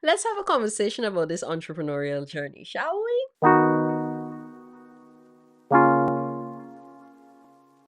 Let's have a conversation about this entrepreneurial journey, shall we?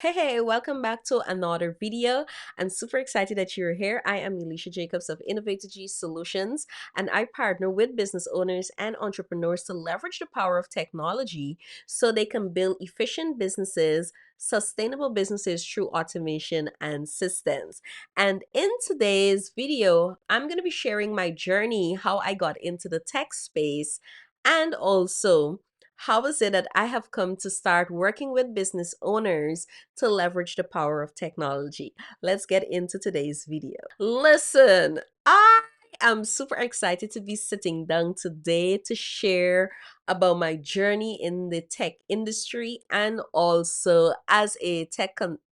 Hey, welcome back to another video. I'm super excited that you're here. I am Elesha Jacobs of Innovative G Solutions, and I partner with business owners and entrepreneurs to leverage the power of technology so they can build efficient businesses, sustainable businesses through automation and systems. And in today's video, I'm going to be sharing my journey, how I got into the tech space, and also how is it that I have come to start working with business owners to leverage the power of technology. Let's get into today's video. Listen, I am super excited to be sitting down today to share about my journey in the tech industry and also as the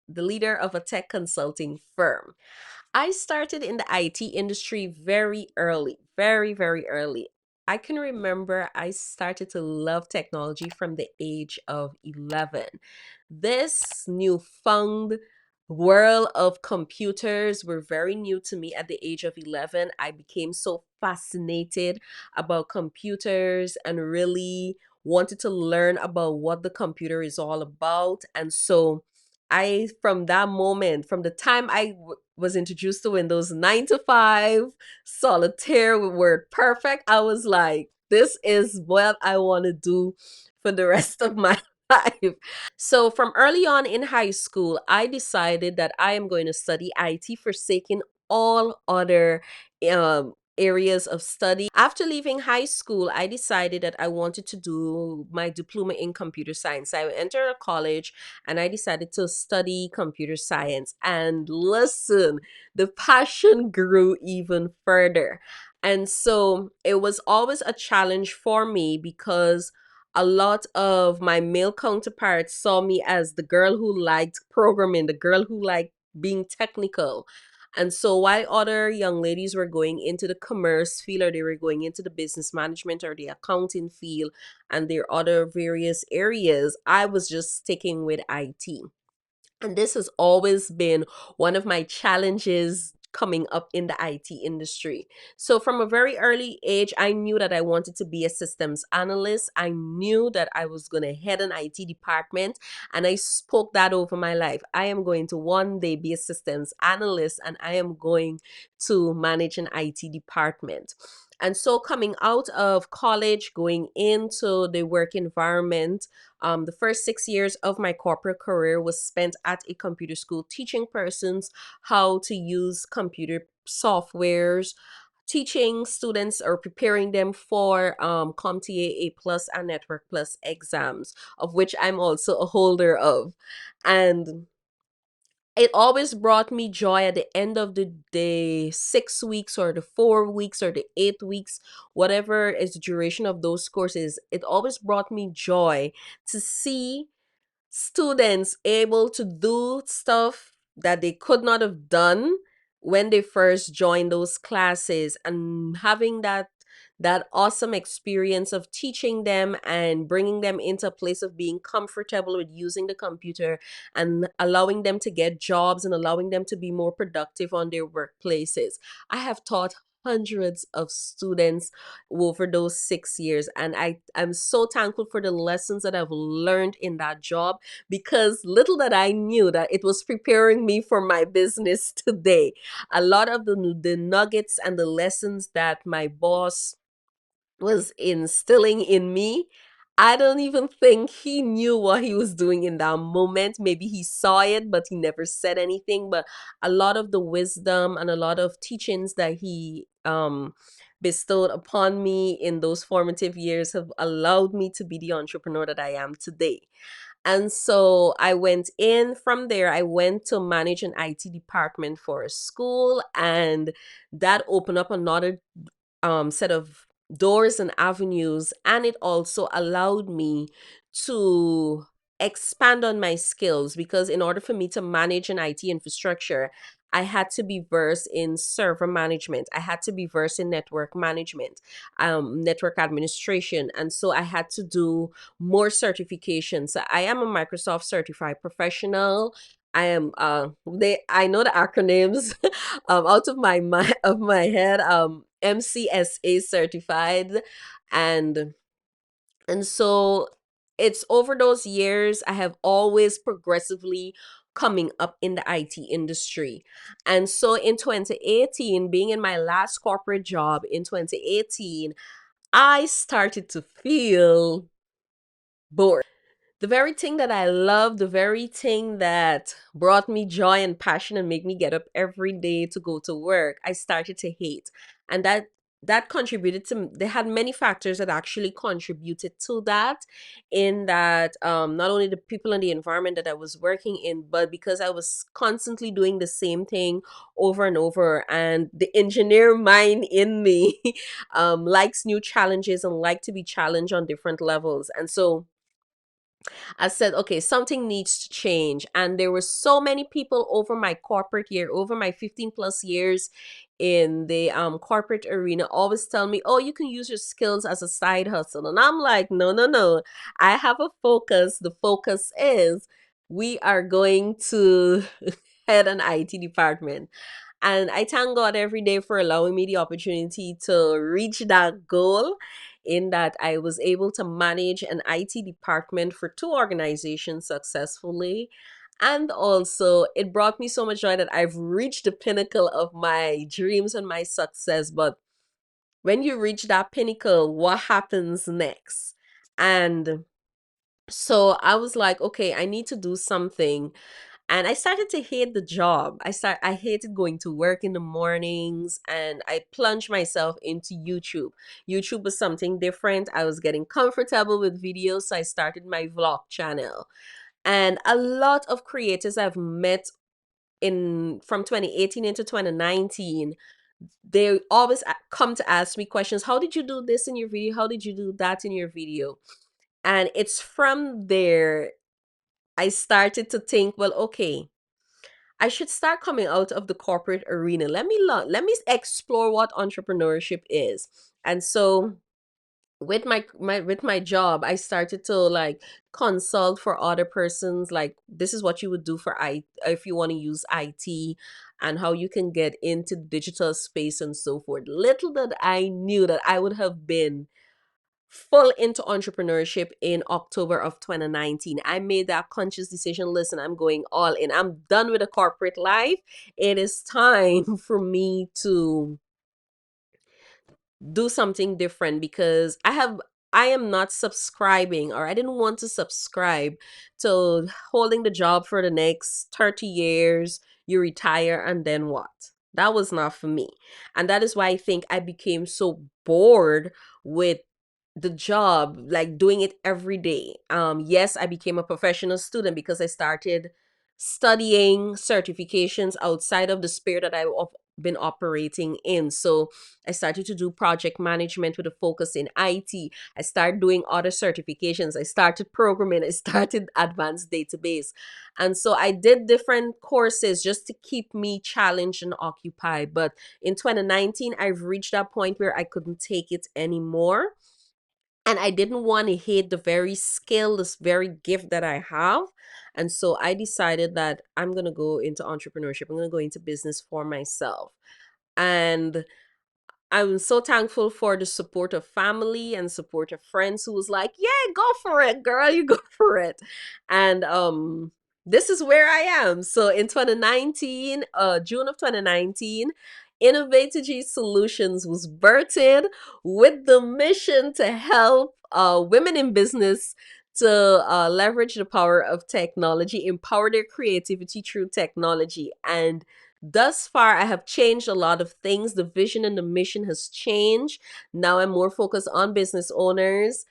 leader of a tech consulting firm. I started in the IT industry very early, very, very early. I can remember I started to love technology from the age of 11. This newfound world of computers were very new to me at the age of 11. I became so fascinated about computers and really wanted to learn about what the computer is all about. And so from that moment, from the time was introduced to Windows 9 to 5, solitaire with WordPerfect, I was like, this is what I want to do for the rest of my life. So from early on in high school, I decided that I am going to study IT, forsaking all other areas of study. After leaving high school, I decided that I wanted to do my diploma in computer science. I entered a college and I decided to study computer science. And listen, the passion grew even further. And so it was always a challenge for me because a lot of my male counterparts saw me as the girl who liked programming, the girl who liked being technical. And so while other young ladies were going into the commerce field or they were going into the business management or the accounting field and their other various areas, I was just sticking with IT. And this has always been one of my challenges coming up in the IT industry. So from a very early age, I knew that I wanted to be a systems analyst. I knew that I was going to head an IT department, and I spoke that over my life. I am going to one day be a systems analyst and I am going to manage an IT department. And so coming out of college, going into the work environment, the first 6 years of my corporate career was spent at a computer school teaching persons how to use computer softwares, teaching students or preparing them for CompTIA A plus and Network Plus exams, of which I'm also a holder of. And it always brought me joy at the end of the 6 weeks or the 4 weeks or the 8 weeks, whatever is the duration of those courses. It always brought me joy to see students able to do stuff that they could not have done when they first joined those classes, and having that awesome experience of teaching them and bringing them into a place of being comfortable with using the computer and allowing them to get jobs and allowing them to be more productive on their workplaces. I have taught hundreds of students over those 6 years, and I'm so thankful for the lessons that I've learned in that job, because little that I knew that it was preparing me for my business today. A lot of the nuggets and the lessons that my boss was instilling in me, I don't even think he knew what he was doing in that moment. Maybe he saw it, but he never said anything. But a lot of the wisdom and a lot of teachings that he bestowed upon me in those formative years have allowed me to be the entrepreneur that I am today. And so I went in from there. I went to manage an IT department for a school, and that opened up another set of doors and avenues, and it also allowed me to expand on my skills, because in order for me to manage an IT infrastructure, I had to be versed in server management. I had to be versed in network management, network administration. And so I had to do more certifications. So I am a Microsoft certified professional. I am I know the acronyms out of my head. MCSA certified, and so it's over those years I have always progressively coming up in the IT industry. And so in 2018, being in my last corporate job in 2018, I started to feel bored. The very thing that I love, the very thing that brought me joy and passion and made me get up every day to go to work, I started to hate. And that contributed to, they had many factors that actually contributed to that, in that not only the people and the environment that I was working in, but because I was constantly doing the same thing over and over, and the engineer mind in me likes new challenges and like to be challenged on different levels. And so I said, okay, something needs to change. And there were so many people over my corporate year, over my 15 plus years in the corporate arena, always tell me, oh, you can use your skills as a side hustle. And I'm like, no, no, no. I have a focus. The focus is we are going to head an IT department. And I thank God every day for allowing me the opportunity to reach that goal, in that I was able to manage an IT department for two organizations successfully. And also, it brought me so much joy that I've reached the pinnacle of my dreams and my success. But when you reach that pinnacle, what happens next? And so I was like, okay, I need to do something, and I started to hate the job. I hated going to work in the mornings, and I plunged myself into YouTube. YouTube was something different. I was getting comfortable with videos, so I started my vlog channel. And a lot of creators I've met in from 2018 into 2019, they always come to ask me questions. How did you do this in your video? How did you do that in your video? And it's from there I started to think, well, okay, I should start coming out of the corporate arena. Let me learn, let me explore what entrepreneurship is. And so with my job, I started to like consult for other persons, like this is what you would do for if you want to use IT, and how you can get into digital space and so forth. Little did I knew that I would have been full into entrepreneurship in October of 2019. I made that conscious decision. Listen, I'm going all in. I'm done with the corporate life. It is time for me to do something different, because I am not subscribing, or I didn't want to subscribe to holding the job for the next 30 years, you retire and then what? That was not for me. And that is why I think I became so bored with the job, like doing it every day. Yes, I became a professional student because I started studying certifications outside of the sphere that I've been operating in. So I started to do project management with a focus in IT. I started doing other certifications. I started programming. I started advanced database. And so I did different courses just to keep me challenged and occupied. But in 2019, I've reached that point where I couldn't take it anymore, and I didn't want to hate the very skill, this very gift that I have. And so I decided that I'm going to go into entrepreneurship. I'm going to go into business for myself. And I'm so thankful for the support of family and support of friends who was like, "Yeah, go for it, girl. You go for it." And this is where I am. So in 2019, June of 2019, Innovative Solutions was birthed with the mission to help women in business to leverage the power of technology, empower their creativity through technology. And thus far, I have changed a lot of things. The vision and the mission has changed. Now I'm more focused on business owners,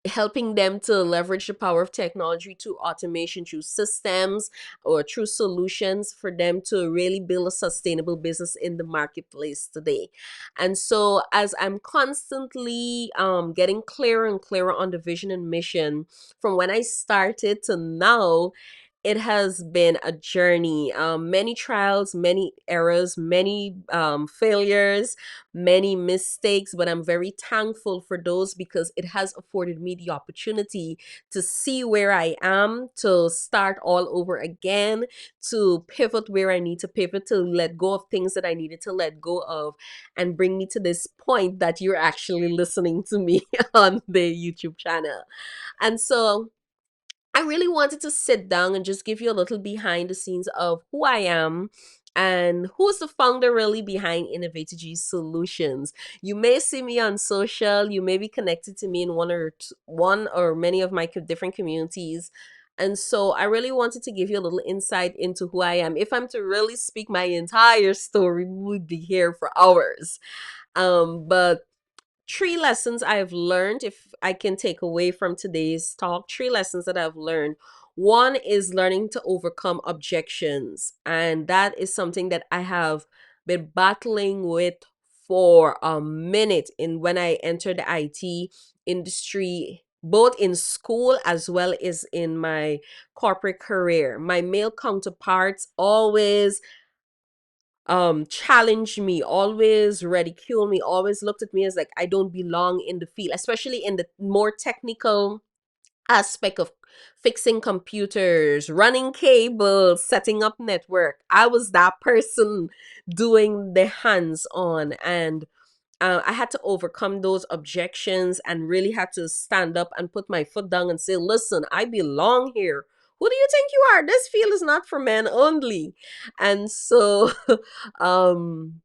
helping them to leverage the power of technology through automation, through systems, or through solutions for them to really build a sustainable business in the marketplace today. And so as I'm constantly getting clearer and clearer on the vision and mission from when I started to now, it has been a journey. Many trials, many errors, many failures, many mistakes, but I'm very thankful for those because it has afforded me the opportunity to see where I am, to start all over again, to pivot where I need to pivot, to let go of things that I needed to let go of, and bring me to this point that you're actually listening to me on the YouTube channel. And so I really wanted to sit down and just give you a little behind the scenes of who I am and who's the founder really behind Innovative G Solutions. You may see me on social, you may be connected to me in one or many of my different communities. And so I really wanted to give you a little insight into who I am. If I'm to really speak my entire story, we would be here for hours. But three lessons I've learned, if I can take away from today's talk, three lessons that I've learned. One is learning to overcome objections. And that is something that I have been battling with for a minute in when I entered the IT industry, both in school as well as in my corporate career. My male counterparts always challenged me, always ridicule me, always looked at me as like I don't belong in the field, especially in the more technical aspect of fixing computers, running cables, setting up network. I was that person doing the hands on, and I had to overcome those objections and really had to stand up and put my foot down and say, listen, I belong here. Who do you think you are? This field is not for men only. And so um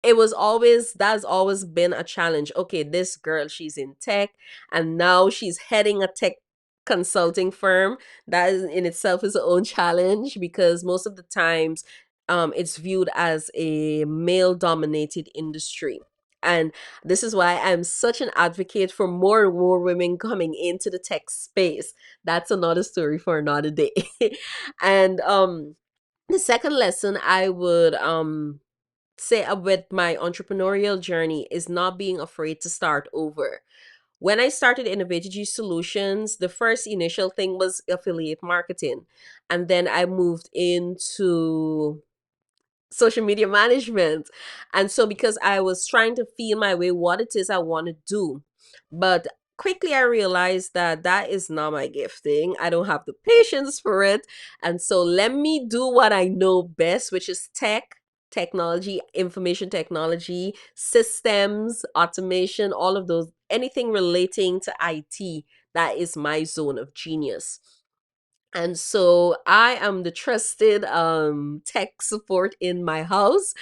that's always been a challenge. Okay, this girl, she's in tech and now she's heading a tech consulting firm. That is in itself is a own challenge because most of the times it's viewed as a male dominated industry. And this is why I'm such an advocate for more and more women coming into the tech space. That's another story for another day. And the second lesson I would say with my entrepreneurial journey is not being afraid to start over. When I started Innovative G Solutions, the first initial thing was affiliate marketing. And then I moved into social media management. And so because I was trying to feel my way what it is I want to do, but quickly I realized that that is not my gifting. I don't have the patience for it. And so let me do what I know best, which is technology, information technology, systems, automation, all of those, anything relating to IT. That is my zone of genius. And so I am the trusted tech support in my house.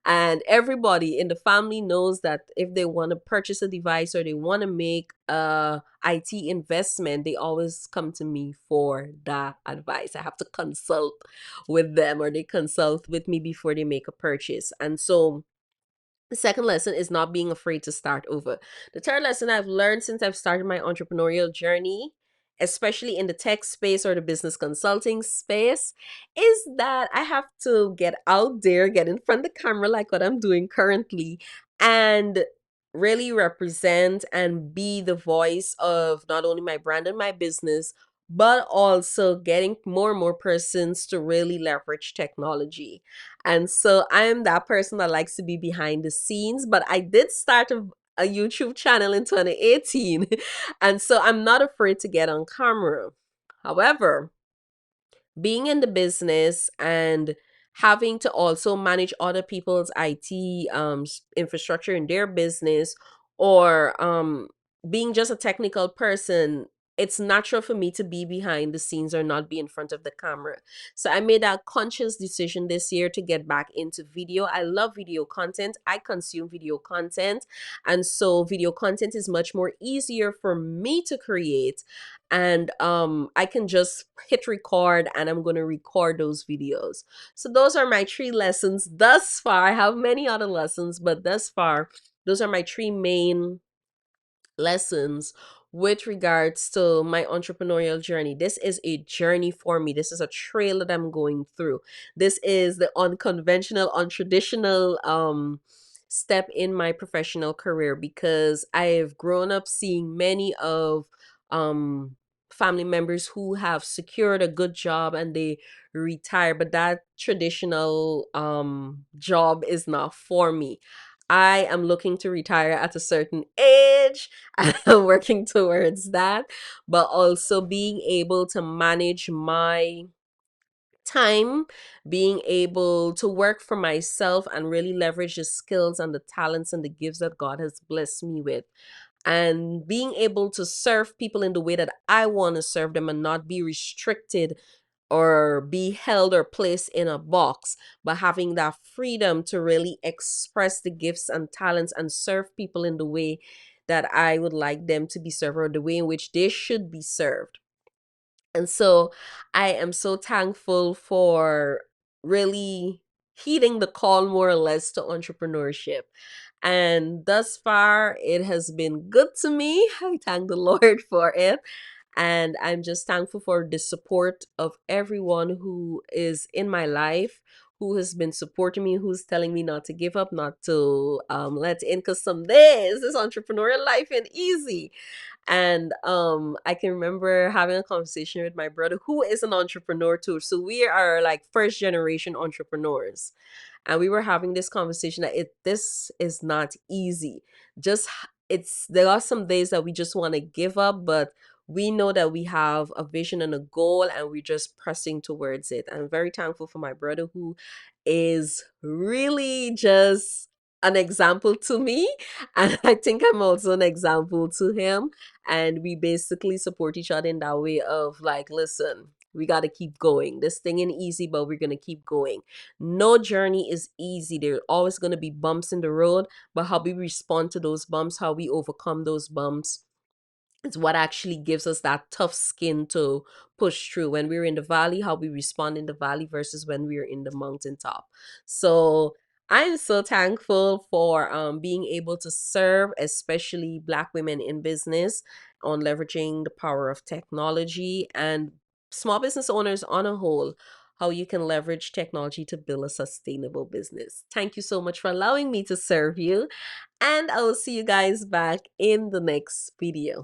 And everybody in the family knows that if they want to purchase a device or they want to make a IT investment, they always come to me for that advice. I have to consult with them or they consult with me before they make a purchase. And so the second lesson is not being afraid to start over. The third lesson I've learned since I've started my entrepreneurial journey, especially in the tech space or the business consulting space, is that I have to get out there, get in front of the camera like what I'm doing currently, and really represent and be the voice of not only my brand and my business, but also getting more and more persons to really leverage technology. And so I'm that person that likes to be behind the scenes, but I did start a YouTube channel in 2018. And so I'm not afraid to get on camera. However, being in the business and having to also manage other people's IT infrastructure in their business or being just a technical person, it's natural for me to be behind the scenes or not be in front of the camera. So I made a conscious decision this year to get back into video. I love video content. I consume video content. And so video content is much more easier for me to create, and I can just hit record and I'm going to record those videos. So those are my three lessons thus far. I have many other lessons, but thus far those are my three main lessons with regards to my entrepreneurial journey. This is a journey for me. This is a trail that I'm going through. This is the unconventional, untraditional step in my professional career because I've grown up seeing many of um family members who have secured a good job and they retire, but that traditional job is not for me. I am looking to retire at a certain age. I'm working towards that, but also being able to manage my time, being able to work for myself and really leverage the skills and the talents and the gifts that God has blessed me with, and being able to serve people in the way that I want to serve them and not be restricted or be held or placed in a box, but having that freedom to really express the gifts and talents and serve people in the way that I would like them to be served, or the way in which they should be served. And so I am so thankful for really heeding the call, more or less, to entrepreneurship. And thus far, it has been good to me. I thank the Lord for it. And I'm just thankful for the support of everyone who is in my life, who has been supporting me, who's telling me not to give up, not to let in, because some days this entrepreneurial life ain't easy. And I can remember having a conversation with my brother, who is an entrepreneur too. So we are like first generation entrepreneurs, and we were having this conversation that this is not easy. Just it's there are some days that we just want to give up, but we know that we have a vision and a goal, and we're just pressing towards it. I'm very thankful for my brother, who is really just an example to me, and I think I'm also an example to him. And we basically support each other in that way of like, listen, we got to keep going. This thing ain't easy, but we're going to keep going. No journey is easy. There are always going to be bumps in the road, but how we respond to those bumps, how we overcome those bumps, it's what actually gives us that tough skin to push through. When we're in the valley, how we respond in the valley versus when we're in the mountaintop. So I'm so thankful for being able to serve, especially Black women in business, on leveraging the power of technology, and small business owners on a whole, how you can leverage technology to build a sustainable business. Thank you so much for allowing me to serve you, and I will see you guys back in the next video.